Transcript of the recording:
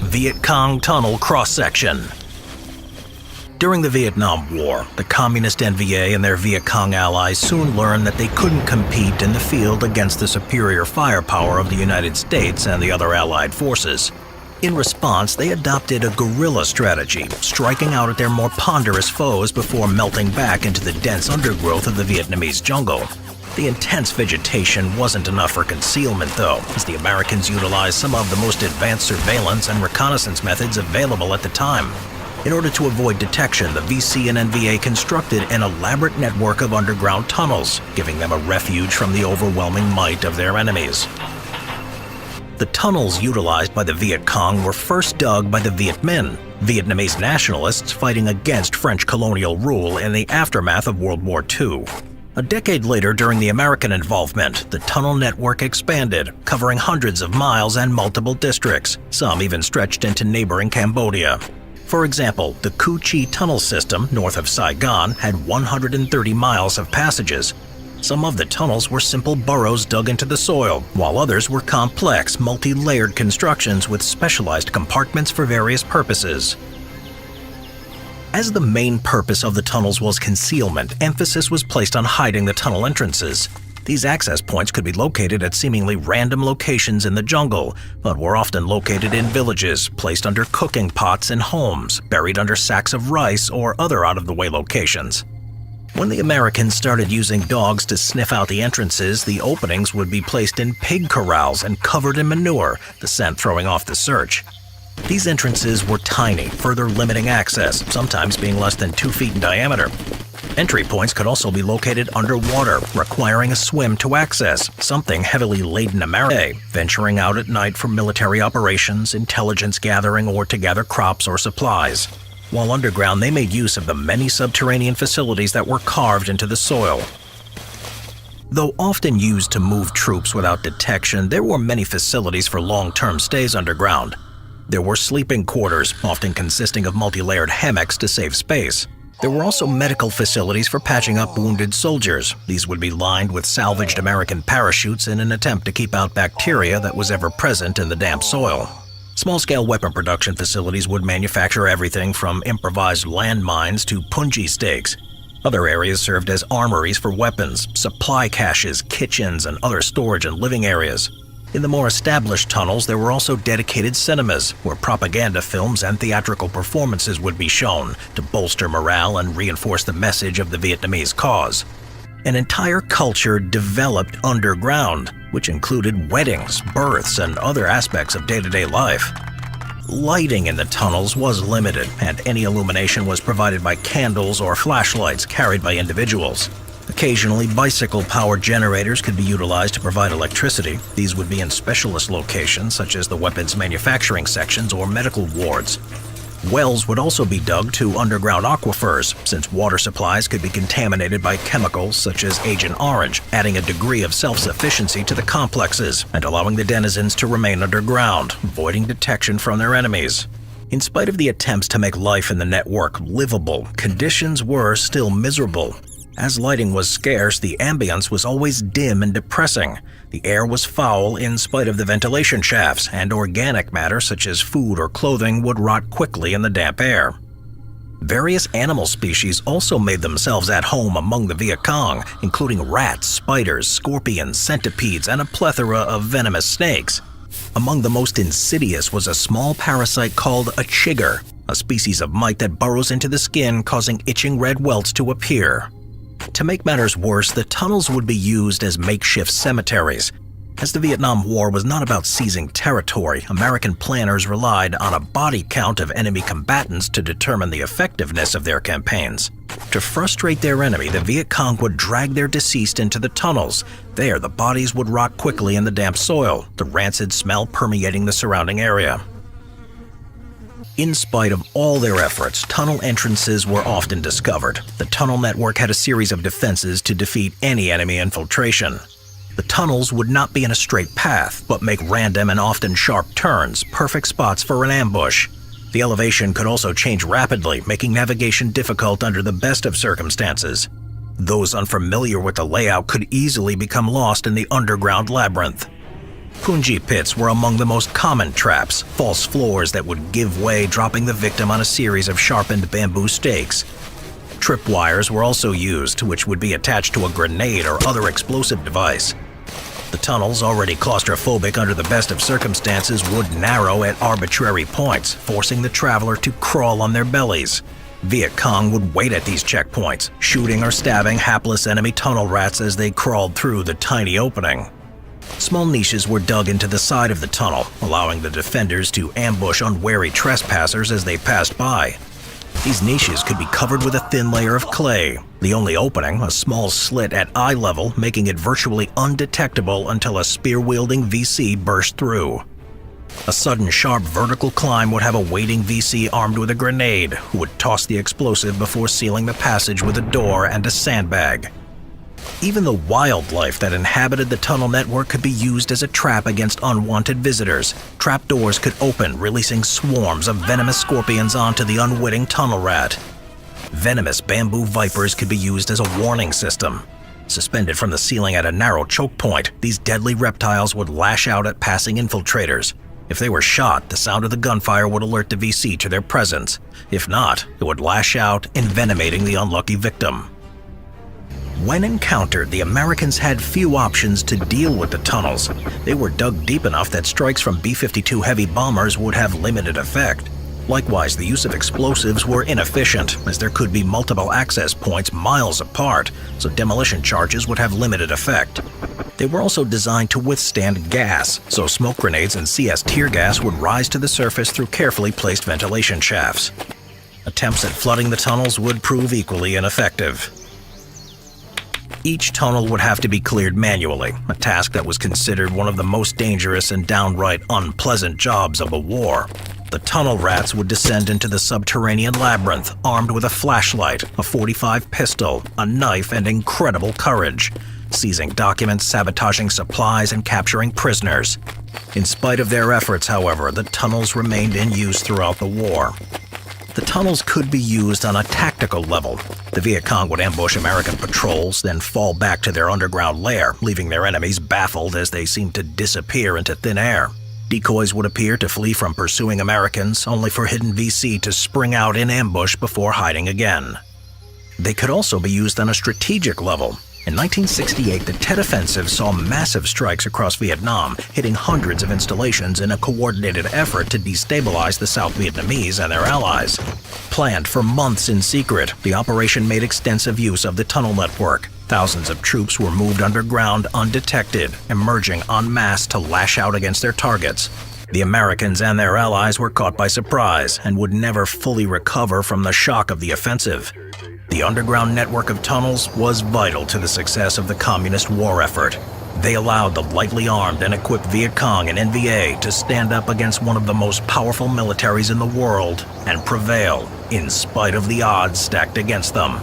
Viet Cong Tunnel Cross-Section. During the Vietnam War, the Communist NVA and their Viet Cong allies soon learned that they couldn't compete in the field against the superior firepower of the United States and the other Allied forces. In response, they adopted a guerrilla strategy, striking out at their more ponderous foes before melting back into the dense undergrowth of the Vietnamese jungle. The intense vegetation wasn't enough for concealment, though, as the Americans utilized some of the most advanced surveillance and reconnaissance methods available at the time. In order to avoid detection, the VC and NVA constructed an elaborate network of underground tunnels, giving them a refuge from the overwhelming might of their enemies. The tunnels utilized by the Viet Cong were first dug by the Viet Minh, Vietnamese nationalists fighting against French colonial rule in the aftermath of World War II. A decade later, during the American involvement, the tunnel network expanded, covering hundreds of miles and multiple districts, some even stretched into neighboring Cambodia. For example, the Cu Chi tunnel system north of Saigon had 130 miles of passages. Some of the tunnels were simple burrows dug into the soil, while others were complex, multi-layered constructions with specialized compartments for various purposes. As the main purpose of the tunnels was concealment, emphasis was placed on hiding the tunnel entrances. These access points could be located at seemingly random locations in the jungle, but were often located in villages, placed under cooking pots in homes, buried under sacks of rice or other out-of-the-way locations. When the Americans started using dogs to sniff out the entrances, the openings would be placed in pig corrals and covered in manure, the scent throwing off the search. These entrances were tiny, further limiting access, sometimes being less than 2 feet in diameter. Entry points could also be located underwater, requiring a swim to access, something heavily laden Americans venturing out at night for military operations, intelligence gathering, or to gather crops or supplies. While underground, they made use of the many subterranean facilities that were carved into the soil. Though often used to move troops without detection, there were many facilities for long-term stays underground. There were sleeping quarters, often consisting of multi-layered hammocks to save space. There were also medical facilities for patching up wounded soldiers. These would be lined with salvaged American parachutes in an attempt to keep out bacteria that was ever present in the damp soil. Small-scale weapon production facilities would manufacture everything from improvised landmines to punji stakes. Other areas served as armories for weapons, supply caches, kitchens, and other storage and living areas. In the more established tunnels, there were also dedicated cinemas, where propaganda films and theatrical performances would be shown to bolster morale and reinforce the message of the Vietnamese cause. An entire culture developed underground, which included weddings, births, and other aspects of day-to-day life. Lighting in the tunnels was limited, and any illumination was provided by candles or flashlights carried by individuals. Occasionally, bicycle-powered generators could be utilized to provide electricity. These would be in specialist locations, such as the weapons manufacturing sections or medical wards. Wells would also be dug to underground aquifers, since water supplies could be contaminated by chemicals such as Agent Orange, adding a degree of self-sufficiency to the complexes and allowing the denizens to remain underground, avoiding detection from their enemies. In spite of the attempts to make life in the network livable, conditions were still miserable. As lighting was scarce, the ambience was always dim and depressing. The air was foul in spite of the ventilation shafts, and organic matter such as food or clothing would rot quickly in the damp air. Various animal species also made themselves at home among the Viet Cong, including rats, spiders, scorpions, centipedes, and a plethora of venomous snakes. Among the most insidious was a small parasite called a chigger, a species of mite that burrows into the skin, causing itching red welts to appear. To make matters worse, the tunnels would be used as makeshift cemeteries. As the Vietnam War was not about seizing territory, American planners relied on a body count of enemy combatants to determine the effectiveness of their campaigns. To frustrate their enemy, the Viet Cong would drag their deceased into the tunnels. There, the bodies would rot quickly in the damp soil, the rancid smell permeating the surrounding area. In spite of all their efforts, tunnel entrances were often discovered. The tunnel network had a series of defenses to defeat any enemy infiltration. The tunnels would not be in a straight path, but make random and often sharp turns, perfect spots for an ambush. The elevation could also change rapidly, making navigation difficult under the best of circumstances. Those unfamiliar with the layout could easily become lost in the underground labyrinth. Punji pits were among the most common traps, false floors that would give way, dropping the victim on a series of sharpened bamboo stakes. Tripwires were also used, which would be attached to a grenade or other explosive device. The tunnels, already claustrophobic under the best of circumstances, would narrow at arbitrary points, forcing the traveler to crawl on their bellies. Viet Cong would wait at these checkpoints, shooting or stabbing hapless enemy tunnel rats as they crawled through the tiny opening. Small niches were dug into the side of the tunnel, allowing the defenders to ambush unwary trespassers as they passed by. These niches could be covered with a thin layer of clay, the only opening a small slit at eye level, making it virtually undetectable until a spear-wielding VC burst through. A sudden sharp vertical climb would have a waiting VC armed with a grenade, who would toss the explosive before sealing the passage with a door and a sandbag. Even the wildlife that inhabited the tunnel network could be used as a trap against unwanted visitors. Trapdoors could open, releasing swarms of venomous scorpions onto the unwitting tunnel rat. Venomous bamboo vipers could be used as a warning system. Suspended from the ceiling at a narrow choke point, these deadly reptiles would lash out at passing infiltrators. If they were shot, the sound of the gunfire would alert the VC to their presence. If not, it would lash out, envenomating the unlucky victim. When encountered, the Americans had few options to deal with the tunnels. They were dug deep enough that strikes from B-52 heavy bombers would have limited effect. Likewise, the use of explosives were inefficient, as there could be multiple access points miles apart, so demolition charges would have limited effect. They were also designed to withstand gas, so smoke grenades and CS tear gas would rise to the surface through carefully placed ventilation shafts. Attempts at flooding the tunnels would prove equally ineffective. Each tunnel would have to be cleared manually, a task that was considered one of the most dangerous and downright unpleasant jobs of the war. The tunnel rats would descend into the subterranean labyrinth, armed with a flashlight, a .45 pistol, a knife, and incredible courage, seizing documents, sabotaging supplies, and capturing prisoners. In spite of their efforts, however, the tunnels remained in use throughout the war. The tunnels could be used on a tactical level. The Viet Cong would ambush American patrols, then fall back to their underground lair, leaving their enemies baffled as they seemed to disappear into thin air. Decoys would appear to flee from pursuing Americans, only for hidden VC to spring out in ambush before hiding again. They could also be used on a strategic level. In 1968, the Tet Offensive saw massive strikes across Vietnam, hitting hundreds of installations in a coordinated effort to destabilize the South Vietnamese and their allies. Planned for months in secret, the operation made extensive use of the tunnel network. Thousands of troops were moved underground undetected, emerging en masse to lash out against their targets. The Americans and their allies were caught by surprise and would never fully recover from the shock of the offensive. The underground network of tunnels was vital to the success of the communist war effort. They allowed the lightly armed and equipped Viet Cong and NVA to stand up against one of the most powerful militaries in the world and prevail, in spite of the odds stacked against them.